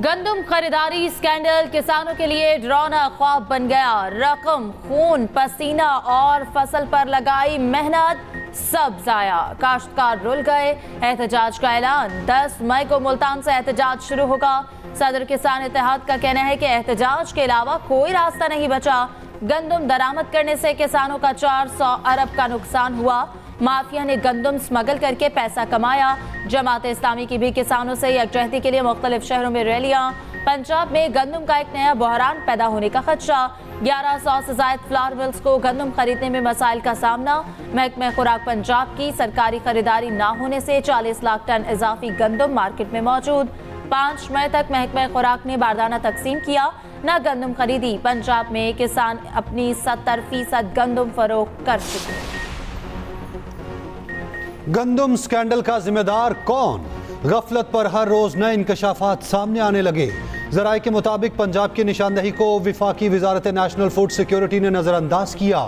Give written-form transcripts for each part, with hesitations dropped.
गंदम खरीदारी स्कैंडल किसानों के लिए डरावना ख्वाब बन गया। रकम, खून, पसीना और फसल पर लगाई मेहनत सब जाया। काश्तकार रुल गए। एहतजाज का ऐलान। 10 मई को मुल्तान से एहतजाज शुरू होगा। सदर किसान इत्तेहाद का कहना है कि एहतजाज के अलावा कोई रास्ता नहीं बचा। गंदम दरामद करने से किसानों का 400 अरब का नुकसान हुआ। माफिया ने गंदम स्मगल करके पैसा कमाया। जमात इस्लामी की भी किसानों से यकजहती के लिए मुख्तलिफ शहरों में रैलियां। पंजाब में गंदम का एक नया बहरान पैदा होने का खदशा। 1100 से ज्यादा फ्लावर मिल्स को गंदम खरीदने में मसाइल का सामना। महकमा खुराक पंजाब की सरकारी खरीदारी न होने से 40 लाख टन इजाफी गंदम मार्केट में मौजूद। 5 मई तक महकमा खुराक ने बारदाना तकसीम किया, न गंदम खरीदी। पंजाब में किसान अपनी 70% गंदम फरोख्त कर चुके। गंदम स्कैंडल का जिम्मेदार कौन? गफलत पर हर रोज नए इंकशाफात सामने आने लगे। जराये के मुताबिक पंजाब की निशानदही को विफाकी वजारत नेशनल फूड सिक्योरिटी ने नजरअंदाज किया।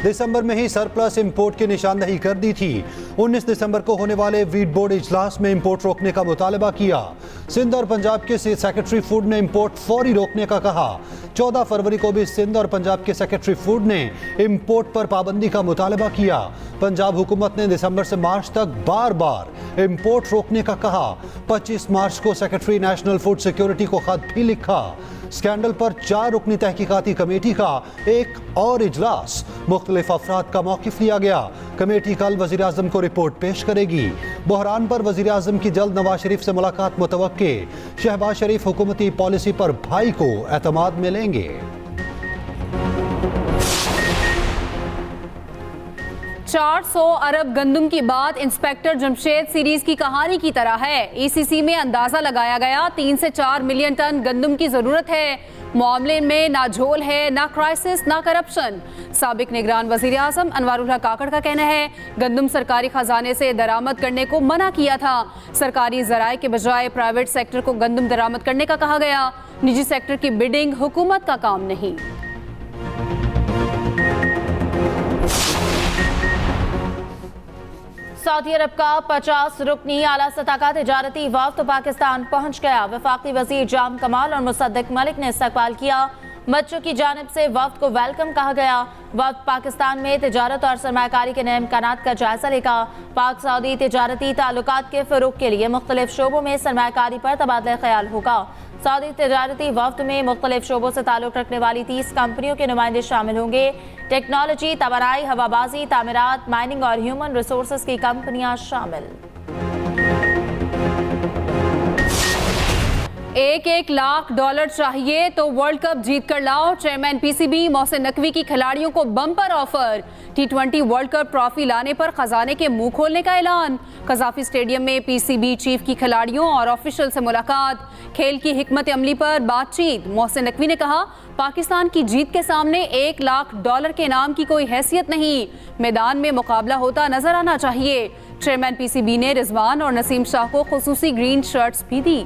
दिसंबर में ही सरप्लस इंपोर्ट की निशानदही कर दी थी। 19 दिसंबर को होने वाले वीट बोर्ड इजलास में इंपोर्ट रोकने का मुतालबा किया। सिंध और पंजाब के सेक्रेटरी फूड ने इंपोर्ट फौरी रोकने का कहा। 14 फरवरी को भी सिंध और पंजाब के सेक्रेटरी फूड ने इंपोर्ट पर पाबंदी का मुतालबा किया। पंजाब हुकूमत ने दिसंबर से मार्च तक बार बार इंपोर्ट रोकने का कहा। 25 मार्च को सेक्रेटरी नेशनल फूड सिक्योरिटी को खत भी लिखा। स्कैंडल पर 4 रुकनी तहकीकाती कमेटी का एक और इजलास। मुख्तलिफ अफराद का मौकिफ लिया गया। कमेटी कल वजीर आजम को रिपोर्ट पेश करेगी। बहरान पर वजीर आजम की जल्द नवाज शरीफ से मुलाकात मुतवक्के। शहबाज शरीफ हुकूमती पॉलिसी पर भाई को एतमाद में लेंगे। 400 अरब गंदम की बात इंस्पेक्टर जमशेद सीरीज की कहानी की तरह है। ईसीसी में अंदाजा लगाया गया 3 से 4 मिलियन टन गंदम की जरूरत है। मामले में ना झोल है, ना क्राइसिस, ना करप्शन। साबिक निगरान वजीर आजम अनवारुल हक काकड़ का कहना है गंदम सरकारी खजाने से दरामद करने को मना किया था। सरकारी जराये के बजाय प्राइवेट सेक्टर को गंदम दरामद करने का कहा गया। निजी सेक्टर की बिडिंग हुकूमत का काम नहीं। सऊदी अरब का 50 रुकनी आला सतह का तिजारती वफ्द पाकिस्तान पहुंच गया। वफाकी वजीर जाम कमाल और मुसद्दिक मलिक ने इस्तकबाल किया। बच्चों की जानिब से वफ्द को वेलकम कहा गया। वफ्द पाकिस्तान में तिजारत और सरमायाकारी के नए इम्कानात का जायजा लेगा। पाक सऊदी तिजारती ताल्लुकात के फरोग के लिए मुख्तलिफ शोबों में सरमायाकारी पर तबादला ख्याल होगा। सऊदी तिजारती वफ्द में मुख्तलिफ शोबों से ताल्लुक रखने वाली 30 कंपनियों के नुमाइंदे शामिल होंगे। टेक्नोलॉजी, तवानाई, हवाबाजी, तामीरात, माइनिंग और ह्यूमन रिसोर्सेज की कंपनियां शामिल। 1-1 लाख डॉलर चाहिए तो वर्ल्ड कप जीत कर लाओ। चेयरमैन पीसीबी मोहसिन नकवी की खिलाड़ियों को bumper offer. T20 world cup trophy लाने पर खजाने के मुंह खोलने का ऐलान। कजाफी स्टेडियम में पीसीबी चीफ की खिलाड़ियों और ऑफिशियल से मुलाकात। खेल की हिकमत अमली पर बातचीत। मोहसिन नकवी ने कहा पाकिस्तान की जीत के सामने 1 लाख डॉलर के इनाम की कोई हैसियत नहीं। मैदान में मुकाबला होता नजर आना चाहिए। चेयरमैन पीसीबी ने रिजवान और नसीम शाह को खुसूसी ग्रीन शर्ट्स भी दी।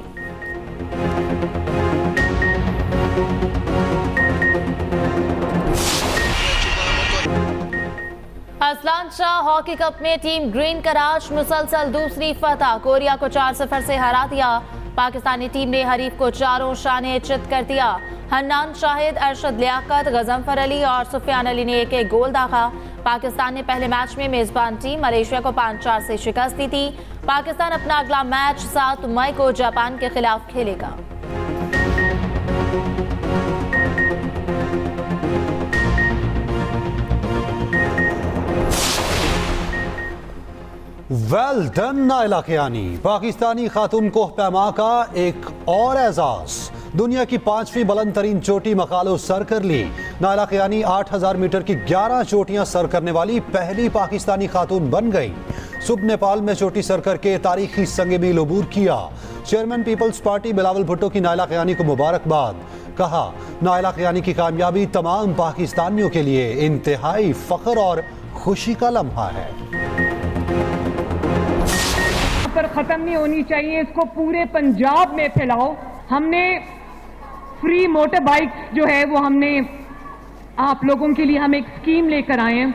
असलान शाह हॉकी कप में टीम ग्रीन कराच मुसलसल दूसरी फतह। कोरिया को 4-0 से हरा दिया। पाकिस्तानी टीम ने हरीफ को चारों शाने चित कर दिया। हन्नान शाहिद, अरशद लियाकत, गजम्फर अली और सुफियान अली ने 1-1 गोल दागा। पाकिस्तान ने पहले मैच में मेजबान टीम मलेशिया को 5-4 से शिकस्त दी थी। पाकिस्तान अपना अगला मैच 7 मई को जापान के खिलाफ खेलेगा। Well done Naila Kiyani. पाकिस्तानी खातून कोह पैमा का एक और एजाज। दुनिया की 5वीं बुलंद तरीन चोटी मकालो सर कर ली। नाइला कियानी 8000 मीटर की 11 चोटियां सर करने वाली पहली पाकिस्तानी खातून बन गई। सुबह नेपाल में चोटी सर करके तारीखी संग मील अबूर किया। चेयरमैन पीपल्स पार्टी बिलावल भुट्टो की नाइला कियानी को मुबारकबाद। कहा नाइला कियानी की कामयाबी तमाम पाकिस्तानियों के लिए इंतहाई फख्र और खुशी का लम्हा है। पर खत्म नहीं होनी चाहिए, इसको पूरे पंजाब में फैलाओ। हमने फ्री मोटर बाइक जो है वो हमने आप लोगों के लिए हम एक स्कीम लेकर आए हैं।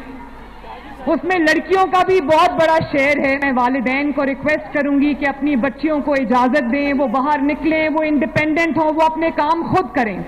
उसमें लड़कियों का भी बहुत बड़ा शेयर है। मैं वालिदैन को रिक्वेस्ट करूंगी कि अपनी बच्चियों को इजाजत दें, वो बाहर निकलें, वो इंडिपेंडेंट हों, वो अपने काम खुद करें।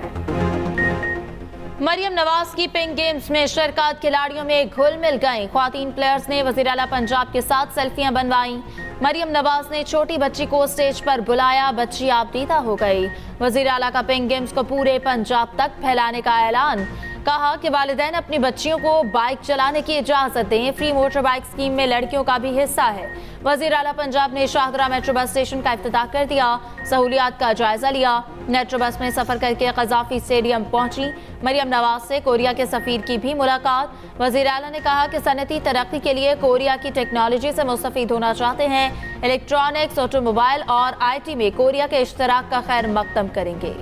मरियम नवाज की पिंक गेम्स में शिरकत, खिलाड़ियों में घुल मिल गई। ख्वातीन प्लेयर्स ने वजीर आला पंजाब के साथ सेल्फियां बनवाई। मरियम नवाज ने छोटी बच्ची को स्टेज पर बुलाया, बच्ची आबदीदा हो गई। वजीर आला का पिंक गेम्स को पूरे पंजाब तक फैलाने का ऐलान। कहा कि वालिदैन अपनी बच्चियों को बाइक चलाने की इजाजत दें। फ्री मोटर बाइक स्कीम में लड़कियों का भी हिस्सा है। वजीर आला पंजाब ने शाहदरा मेट्रो बस स्टेशन का इफ्तिताह कर दिया, सहूलियात का जायजा लिया। मेट्रो बस में सफर करके कज़ाफी स्टेडियम पहुंची। मरियम नवाज से कोरिया के सफीर की भी मुलाकात। वजीर आला ने कहा कि सनती तरक्की के लिए कोरिया की टेक्नोलॉजी से मुस्तफीद होना चाहते हैं। इलेक्ट्रॉनिक्स, ऑटोमोबाइल और IT में कोरिया के इश्तराक का खैर मकदम करेंगे।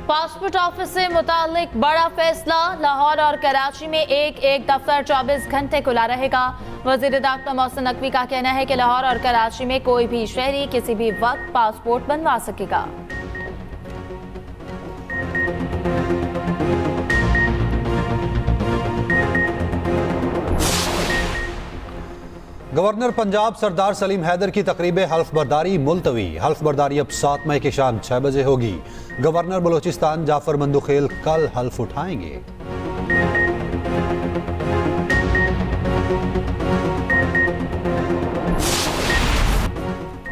पासपोर्ट ऑफिस से मुतालिक बड़ा फैसला। लाहौर और कराची में एक दफ्तर 24 घंटे खुला रहेगा। वजीर दाखिला मोहसिन नकवी का कहना है कि लाहौर और कराची में कोई भी शहरी किसी भी वक्त पासपोर्ट बनवा सकेगा। गवर्नर पंजाब सरदार सलीम हैदर की तकरीब हल्फ बर्दारी मुलतवी। हल्फ बर्दारी अब 7 मई की शाम 6 बजे होगी। गवर्नर बलोचिस्तान जाफर मंदुखेल कल हल्फ उठाएंगे।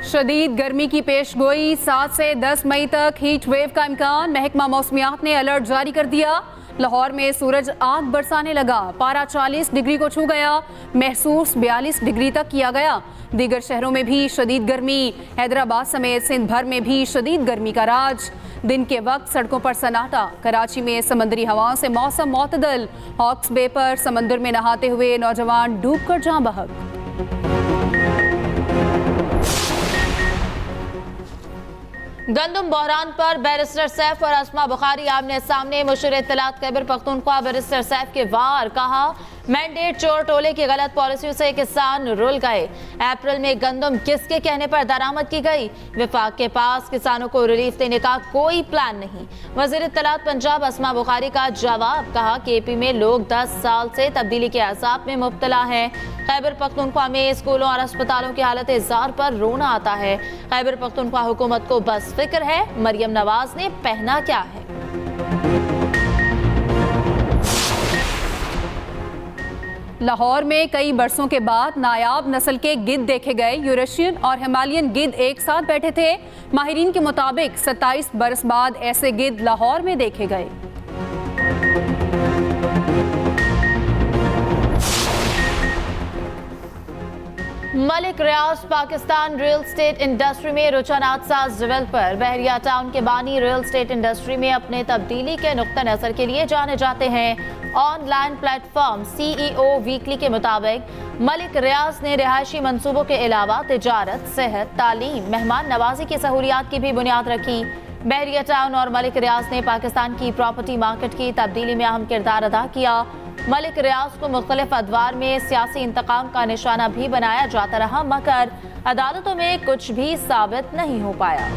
शदीद गर्मी की पेशगोई, 7 से 10 मई तक हीट वेव का इम्कान। महकमा मौसमियात ने अलर्ट जारी कर दिया। लाहौर में सूरज आग बरसाने लगा, पारा 40 डिग्री को छू गया, महसूस 42 डिग्री तक किया गया। दीगर शहरों में भी शदीद गर्मी। हैदराबाद समेत सिंध भर में भी शदीद गर्मी का राज। दिन के वक्त सड़कों पर सन्नाटा। कराची में समंदरी हवाओं से मौसम मोतदल। हॉक्स बे पर समंदर में नहाते हुए नौजवान डूब कर जाँ बहक। गंदम बहरान पर बैरिस्टर सैफ और अस्मा बुखारी आमने सामने। मुशीर इत्तलात खैबर पख्तूनख्वा बैरिस्टर सैफ के वार। कहा मैंडेट चोर टोले की गलत पॉलिसियों से किसान रुल गए। अप्रैल में गंदम किसके कहने पर दरामद की गई? विफाक के पास किसानों को रिलीफ देने का कोई प्लान नहीं। वजीर इत्तलात पंजाब अस्मा बुखारी का जवाब। कहा KP में लोग 10 साल से तब्दीली के अज़ाब में मुब्तला हैं। खैबर पख्तूनख्वा में स्कूलों और अस्पतालों की हालत इज़्ज़ार पर रोना आता है। खैबर पख्तूनख्वा हुकूमत को बस फिक्र है मरियम नवाज ने पहना क्या है। लाहौर में कई बरसों के बाद नायाब नस्ल के गिद्ध देखे गए। यूरेशियन और हिमालयन गिद्ध एक साथ बैठे थे। माहिरीन के मुताबिक 27 बरस बाद ऐसे गिद्ध लाहौर में देखे गए। मलिक रियाज पाकिस्तान रियल स्टेट इंडस्ट्री में रुझानात साज डेवलपर। बहरिया टाउन के बानी रियल स्टेट इंडस्ट्री में अपने तब्दीली के नुक्ता नजर के लिए जाने जाते हैं। ऑनलाइन प्लेटफॉर्म CEO वीकली के मुताबिक मलिक रियाज ने रिहायशी मंसूबों के अलावा तिजारत, सेहत, तालीम, मेहमान नवाजी की सहूलियात की भी बुनियाद रखी। बहरिया टाउन और मलिक रियाज ने पाकिस्तान की प्रॉपर्टी मार्केट की तब्दीली में अहम किरदार अदा किया। मलिक रियाज को मुख्तलिफ अदवार में सियासी इंतकाम का निशाना भी बनाया जाता रहा, मगर अदालतों में कुछ भी साबित नहीं हो पाया।